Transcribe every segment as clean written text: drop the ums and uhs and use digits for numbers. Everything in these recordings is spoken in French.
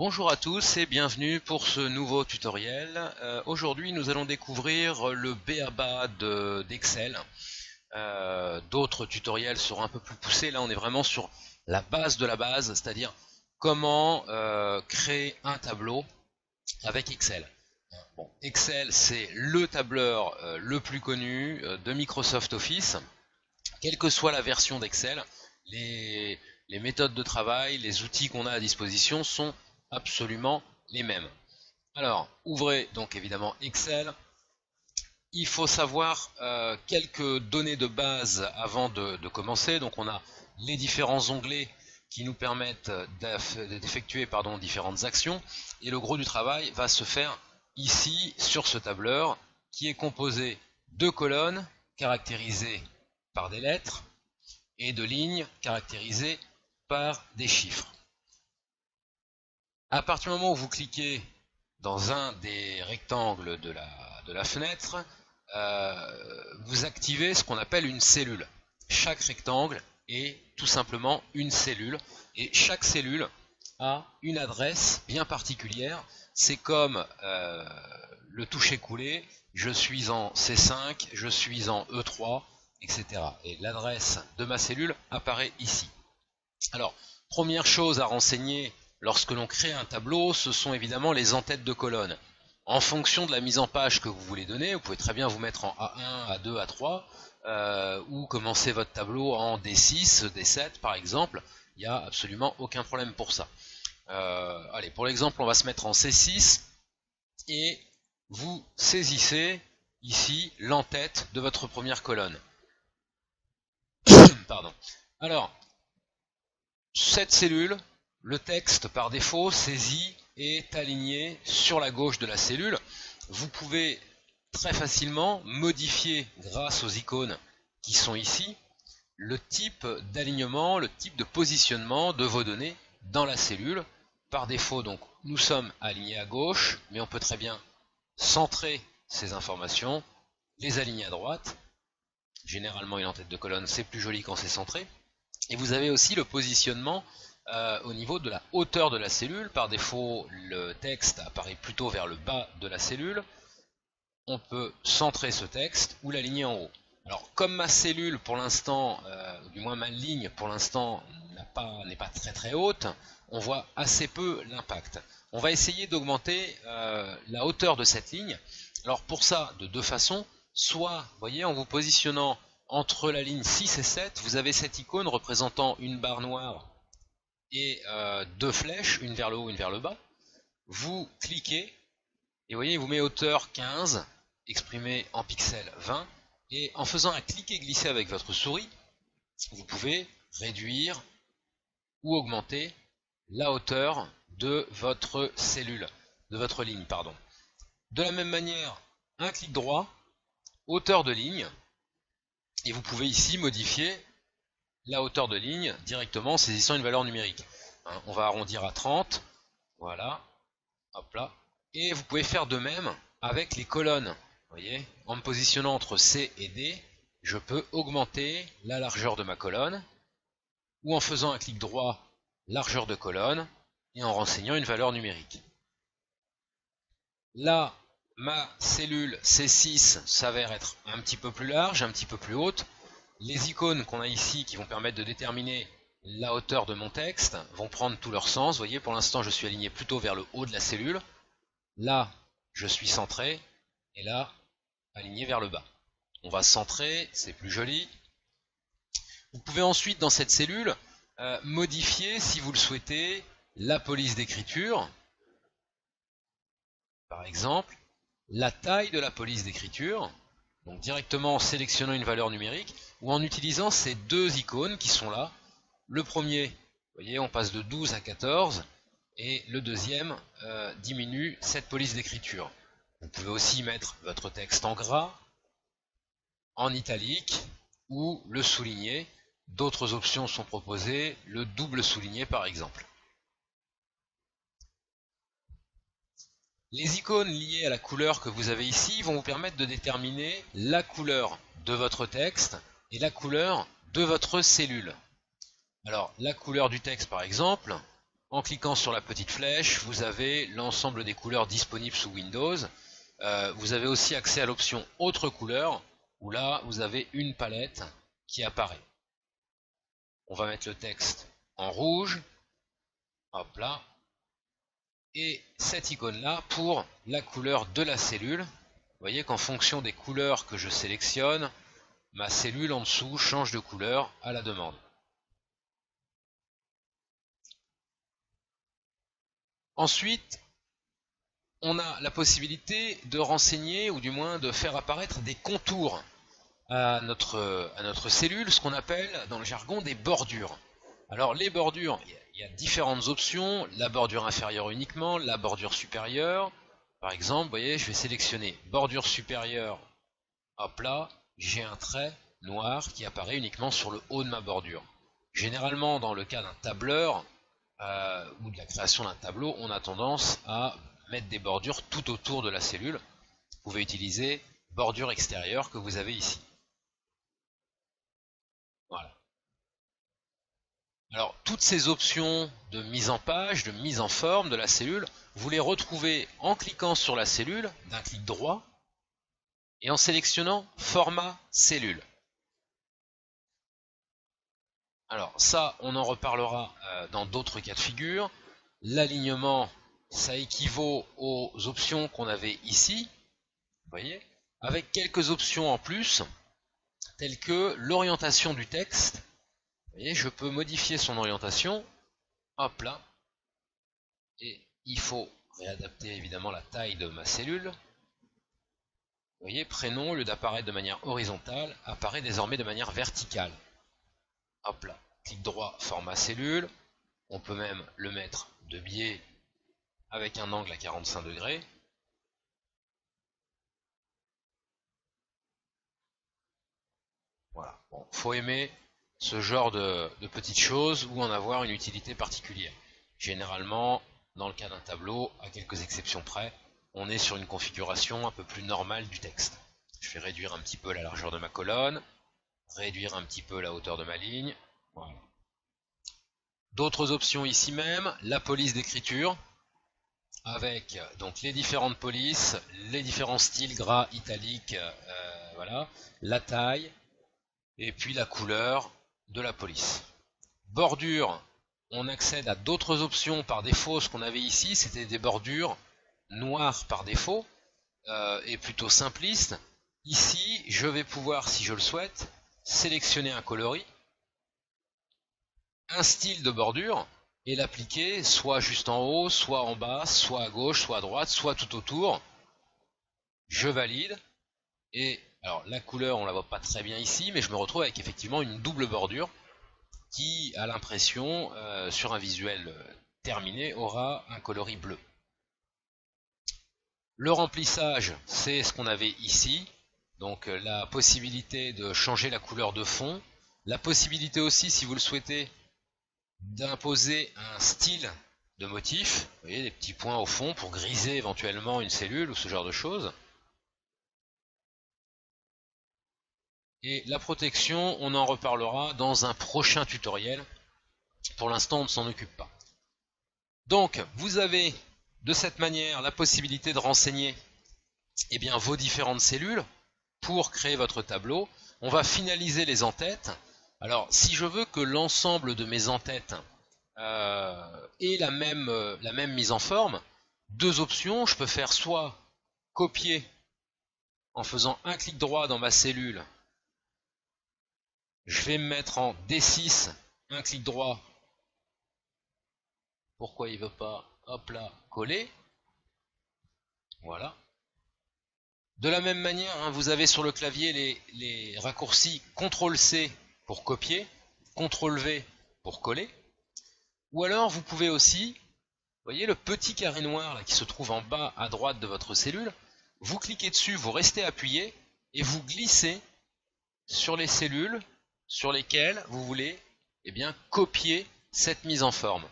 Bonjour à tous et bienvenue pour ce nouveau tutoriel. Aujourd'hui nous allons découvrir le b.a.-ba d'Excel. D'autres tutoriels seront un peu plus poussés. Là on est vraiment sur la base de la base, c'est-à-dire comment créer un tableau avec Excel. Bon, Excel c'est le tableur le plus connu de Microsoft Office. Quelle que soit la version d'Excel, les méthodes de travail, les outils qu'on a à disposition sont absolument les mêmes. Alors, ouvrez donc évidemment Excel. Il faut savoir quelques données de base avant de commencer. Donc on a les différents onglets qui nous permettent d'effectuer différentes actions. Et le gros du travail va se faire ici sur ce tableur qui est composé de colonnes caractérisées par des lettres et de lignes caractérisées par des chiffres. À partir du moment où vous cliquez dans un des rectangles de la fenêtre, vous activez ce qu'on appelle une cellule. Chaque rectangle est tout simplement une cellule et chaque cellule a une adresse bien particulière. C'est comme le toucher-coller, je suis en C5, je suis en E3, etc. Et l'adresse de ma cellule apparaît ici. Alors, première chose à renseigner lorsque l'on crée un tableau, ce sont évidemment les en-têtes de colonne. En fonction de la mise en page que vous voulez donner, vous pouvez très bien vous mettre en A1, A2, A3, ou commencer votre tableau en D6, D7 par exemple. Il n'y a absolument aucun problème pour ça. Allez, pour l'exemple, on va se mettre en C6 et vous saisissez ici l'en-tête de votre première colonne. Pardon. Alors, cette cellule, le texte par défaut saisi est aligné sur la gauche de la cellule. Vous pouvez très facilement modifier grâce aux icônes qui sont ici le type d'alignement, le type de positionnement de vos données dans la cellule. Par défaut, donc, nous sommes alignés à gauche, mais on peut très bien centrer ces informations, les aligner à droite. Généralement, une en-tête de colonne, c'est plus joli quand c'est centré. Et vous avez aussi le positionnement au niveau de la hauteur de la cellule. Par défaut, le texte apparaît plutôt vers le bas de la cellule. On peut centrer ce texte ou l'aligner en haut. Alors, comme ma cellule pour l'instant, du moins ma ligne pour l'instant n'est pas très très haute, on voit assez peu l'impact. On va essayer d'augmenter la hauteur de cette ligne. Alors pour ça, de deux façons. Soit, vous voyez, en vous positionnant entre la ligne 6 et 7, vous avez cette icône représentant une barre noire et deux flèches, une vers le haut, une vers le bas. Vous cliquez, et vous voyez, il vous met hauteur 15, exprimé en pixels 20, et en faisant un cliquer-glisser avec votre souris, vous pouvez réduire ou augmenter la hauteur de votre cellule, de votre ligne, pardon. De la même manière, un clic droit, hauteur de ligne, et vous pouvez ici modifier la hauteur de ligne directement en saisissant une valeur numérique. Hein, on va arrondir à 30, voilà, hop là, et vous pouvez faire de même avec les colonnes. Vous voyez, en me positionnant entre C et D, je peux augmenter la largeur de ma colonne, ou en faisant un clic droit, largeur de colonne, et en renseignant une valeur numérique. Là, ma cellule C6 s'avère être un petit peu plus large, un petit peu plus haute. Les icônes qu'on a ici qui vont permettre de déterminer la hauteur de mon texte vont prendre tout leur sens. Vous voyez, pour l'instant, je suis aligné plutôt vers le haut de la cellule. Là, je suis centré, et là, aligné vers le bas. On va centrer, c'est plus joli. Vous pouvez ensuite, dans cette cellule, modifier, si vous le souhaitez, la police d'écriture. Par exemple, la taille de la police d'écriture, donc directement en sélectionnant une valeur numérique, ou en utilisant ces deux icônes qui sont là. Le premier, vous voyez, on passe de 12 à 14, et le deuxième diminue cette police d'écriture. Vous pouvez aussi mettre votre texte en gras, en italique, ou le souligner. D'autres options sont proposées, le double souligné par exemple. Les icônes liées à la couleur que vous avez ici vont vous permettre de déterminer la couleur de votre texte et la couleur de votre cellule. Alors, la couleur du texte par exemple, En cliquant sur la petite flèche, vous avez l'ensemble des couleurs disponibles sous Windows. Vous avez aussi accès à l'option autre couleur, où là vous avez une palette qui apparaît. On va mettre le texte en rouge, hop là, et cette icône là pour la couleur de la cellule. Vous voyez qu'en fonction des couleurs que je sélectionne, ma cellule en dessous change de couleur à la demande. Ensuite, on a la possibilité de renseigner, ou du moins de faire apparaître des contours à notre cellule, ce qu'on appelle dans le jargon des bordures. Alors les bordures, il y a différentes options, la bordure inférieure uniquement, la bordure supérieure. Par exemple, vous voyez, je vais sélectionner bordure supérieure, hop là, j'ai un trait noir qui apparaît uniquement sur le haut de ma bordure. Généralement, dans le cas d'un tableur ou de la création d'un tableau, on a tendance à mettre des bordures tout autour de la cellule. Vous pouvez utiliser bordure extérieure que vous avez ici. Voilà. Alors, toutes ces options de mise en page, de mise en forme de la cellule, vous les retrouvez en cliquant sur la cellule d'un clic droit et en sélectionnant Format cellule. Alors ça, on en reparlera dans d'autres cas de figure. L'alignement, ça équivaut aux options qu'on avait ici, vous voyez, avec quelques options en plus, telles que l'orientation du texte. Vous voyez, je peux modifier son orientation, hop là, et il faut réadapter évidemment la taille de ma cellule. Vous voyez, prénom, au lieu d'apparaître de manière horizontale, apparaît désormais de manière verticale. Hop là, clic droit, format cellule. On peut même le mettre de biais avec un angle à 45 degrés. Voilà, bon, faut aimer ce genre de petites choses ou en avoir une utilité particulière. Généralement, dans le cas d'un tableau, à quelques exceptions près, on est sur une configuration un peu plus normale du texte. Je vais réduire un petit peu la largeur de ma colonne, réduire un petit peu la hauteur de ma ligne. Voilà. D'autres options ici même, la police d'écriture, avec donc les différentes polices, les différents styles gras, italique, voilà, la taille, et puis la couleur de la police. Bordure, on accède à d'autres options par défaut. Ce qu'on avait ici, c'était des bordures noires par défaut, et plutôt simplistes. Ici, je vais pouvoir, si je le souhaite, sélectionner un coloris, un style de bordure, et l'appliquer soit juste en haut, soit en bas, soit à gauche, soit à droite, soit tout autour. Je valide, et alors la couleur on la voit pas très bien ici, mais je me retrouve avec effectivement une double bordure qui, à l'impression, sur un visuel terminé, aura un coloris bleu. Le remplissage, c'est ce qu'on avait ici, donc la possibilité de changer la couleur de fond, la possibilité aussi, si vous le souhaitez, d'imposer un style de motif, vous voyez, des petits points au fond pour griser éventuellement une cellule ou ce genre de choses. Et la protection, on en reparlera dans un prochain tutoriel. Pour l'instant, on ne s'en occupe pas. Donc, vous avez de cette manière la possibilité de renseigner vos différentes cellules pour créer votre tableau. On va finaliser les en-têtes. Alors, si je veux que l'ensemble de mes en-têtes ait la même mise en forme, deux options. Je peux faire soit copier en faisant un clic droit dans ma cellule. Je vais me mettre en D6, un clic droit. Pourquoi il ne veut pas? Hop là, coller. Voilà. De la même manière, hein, vous avez sur le clavier les raccourcis CTRL-C pour copier, CTRL-V pour coller. Ou alors vous pouvez aussi, vous voyez le petit carré noir là, qui se trouve en bas à droite de votre cellule, vous cliquez dessus, vous restez appuyé et vous glissez sur les cellules sur lesquelles vous voulez copier cette mise en forme.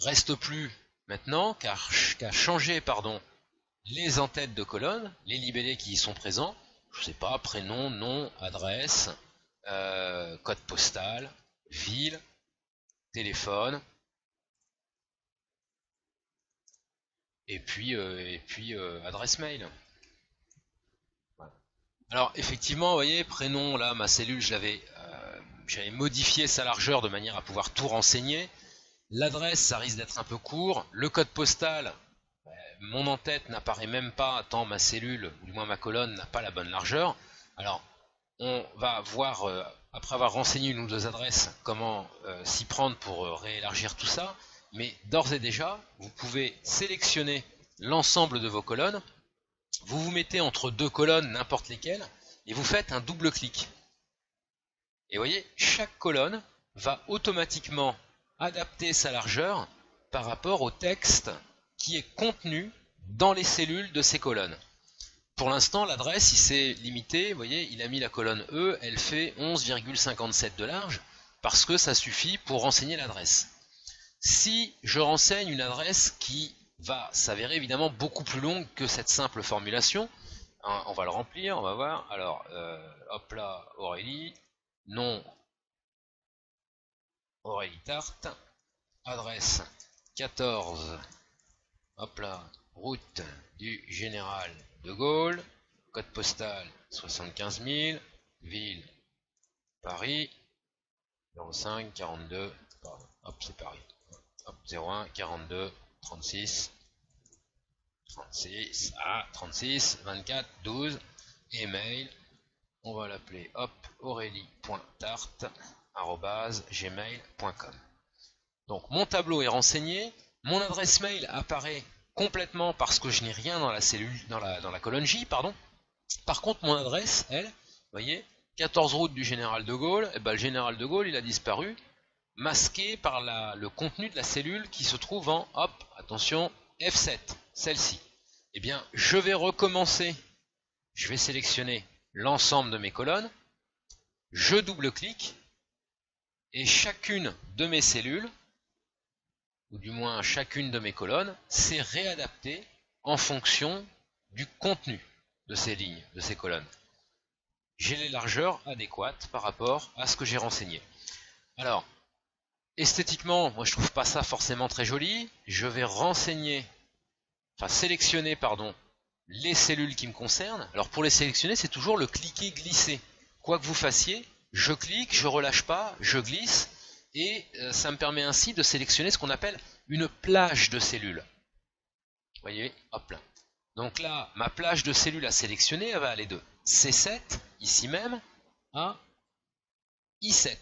Reste plus maintenant qu'à changer les en-têtes de colonne, les libellés qui y sont présents, je ne sais pas, prénom, nom, adresse, code postal, ville, téléphone, et puis adresse mail. Voilà. Alors effectivement, vous voyez, prénom, là, ma cellule, j'avais modifié sa largeur de manière à pouvoir tout renseigner. L'adresse, ça risque d'être un peu court. Le code postal, mon en-tête n'apparaît même pas tant ma cellule, ou du moins ma colonne, n'a pas la bonne largeur. Alors, on va voir, après avoir renseigné une ou deux adresses, comment s'y prendre pour réélargir tout ça. Mais d'ores et déjà, vous pouvez sélectionner l'ensemble de vos colonnes. Vous vous mettez entre deux colonnes, n'importe lesquelles, et vous faites un double clic. Et vous voyez, chaque colonne va automatiquement adapter sa largeur par rapport au texte qui est contenu dans les cellules de ces colonnes. Pour l'instant, l'adresse, il s'est limité, vous voyez, il a mis la colonne E, elle fait 11,57 de large, parce que ça suffit pour renseigner l'adresse. Si je renseigne une adresse qui va s'avérer évidemment beaucoup plus longue que cette simple formulation, hein, on va le remplir, on va voir. Alors, hop là, Aurélie, nom Aurélie Tarte, adresse 14, hop là, route du Général de Gaulle, code postal 75 000, ville Paris, 05 42, hop c'est Paris, hop 01 42 36 36 36 24 12, email, on va l'appeler hop aurélie.tarte@gmail.com. Donc mon tableau est renseigné, mon adresse mail apparaît complètement parce que je n'ai rien dans la cellule, dans la colonne J, pardon. Par contre, mon adresse, elle, vous voyez, 14 route du Général de Gaulle, et ben, le Général de Gaulle, il a disparu, masqué par le contenu de la cellule qui se trouve en, hop, attention, F7, celle-ci. Eh bien, je vais recommencer, je vais sélectionner l'ensemble de mes colonnes, je double-clique, et chacune de mes cellules, ou du moins chacune de mes colonnes, s'est réadaptée en fonction du contenu de ces lignes, de ces colonnes. J'ai les largeurs adéquates par rapport à ce que j'ai renseigné. Alors, esthétiquement, moi je trouve pas ça forcément très joli. Je vais sélectionner, pardon, les cellules qui me concernent. Alors pour les sélectionner, c'est toujours le cliquer-glisser. Quoi que vous fassiez, je clique, je relâche pas, je glisse, et ça me permet ainsi de sélectionner ce qu'on appelle une plage de cellules. Vous voyez, hop là. Donc là, ma plage de cellules à sélectionner, elle va aller de C7, ici même, à I7.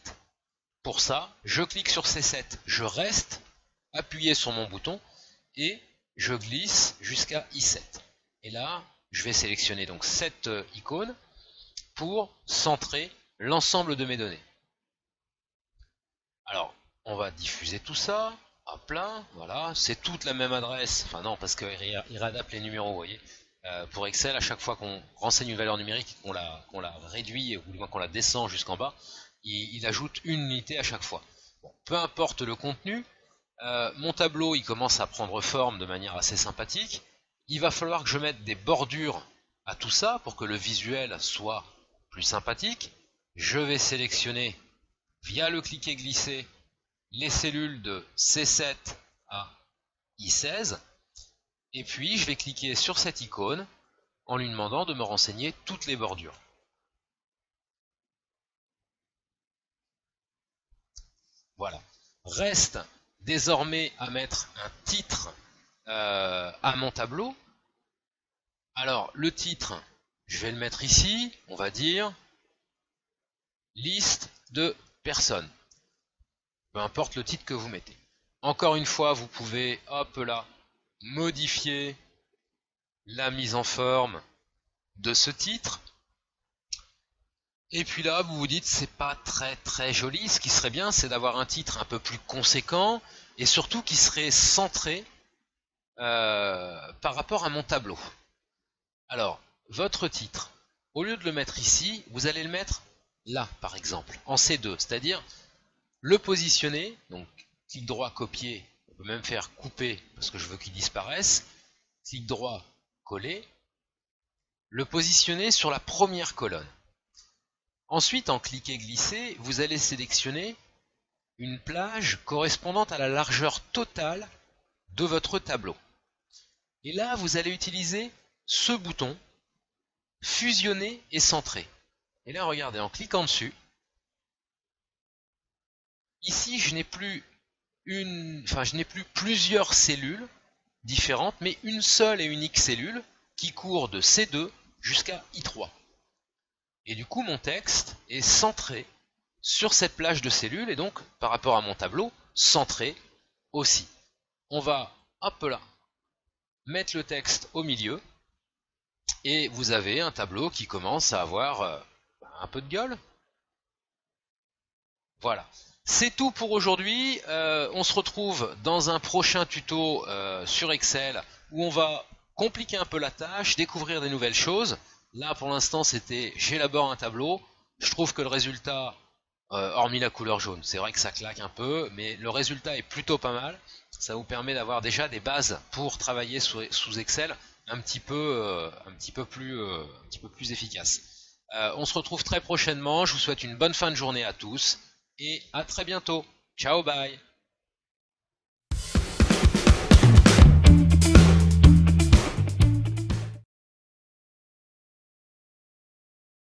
Pour ça, je clique sur C7, je reste appuyé sur mon bouton, et je glisse jusqu'à I7. Et là, je vais sélectionner donc cette icône pour centrer l'ensemble de mes données. Alors, on va diffuser tout ça. Hop là, voilà, c'est toute la même adresse. Enfin non, parce qu'il réadapte les numéros, vous voyez. Pour Excel, à chaque fois qu'on renseigne une valeur numérique, qu'on la réduit, ou du moins qu'on la descend jusqu'en bas, il ajoute une unité à chaque fois. Bon, peu importe le contenu, mon tableau il commence à prendre forme de manière assez sympathique. Il va falloir que je mette des bordures à tout ça pour que le visuel soit plus sympathique. Je vais sélectionner via le cliquer-glisser les cellules de C7 à I16, et puis je vais cliquer sur cette icône en lui demandant de me renseigner toutes les bordures. Voilà. Reste désormais à mettre un titre à mon tableau. Alors le titre, je vais le mettre ici, on va dire liste de personnes. Peu importe le titre que vous mettez. Encore une fois, vous pouvez, hop là, modifier la mise en forme de ce titre. Et puis là, vous vous dites, c'est pas très joli. Ce qui serait bien, c'est d'avoir un titre un peu plus conséquent et surtout qui serait centré par rapport à mon tableau. Alors, votre titre, au lieu de le mettre ici, vous allez le mettre là, par exemple, en C2, c'est-à-dire le positionner, donc clic droit, copier, on peut même faire couper parce que je veux qu'il disparaisse, clic droit, coller, le positionner sur la première colonne. Ensuite, en cliquer glisser, vous allez sélectionner une plage correspondant à la largeur totale de votre tableau. Et là, vous allez utiliser ce bouton, fusionner et centrer. Et là, regardez, en cliquant dessus, ici, je n'ai plus plusieurs cellules différentes, mais une seule et unique cellule qui court de C2 jusqu'à I3. Et du coup, mon texte est centré sur cette plage de cellules, et donc, par rapport à mon tableau, centré aussi. On va, hop là, mettre le texte au milieu, et vous avez un tableau qui commence à avoir un peu de gueule. Voilà. C'est tout pour aujourd'hui. On se retrouve dans un prochain tuto sur Excel où on va compliquer un peu la tâche, découvrir des nouvelles choses. Là, pour l'instant, c'était j'élabore un tableau. Je trouve que le résultat, hormis la couleur jaune, c'est vrai que ça claque un peu, mais le résultat est plutôt pas mal. Ça vous permet d'avoir déjà des bases pour travailler sous Excel un petit peu plus efficace. On se retrouve très prochainement. Je vous souhaite une bonne fin de journée à tous et à très bientôt. Ciao, bye!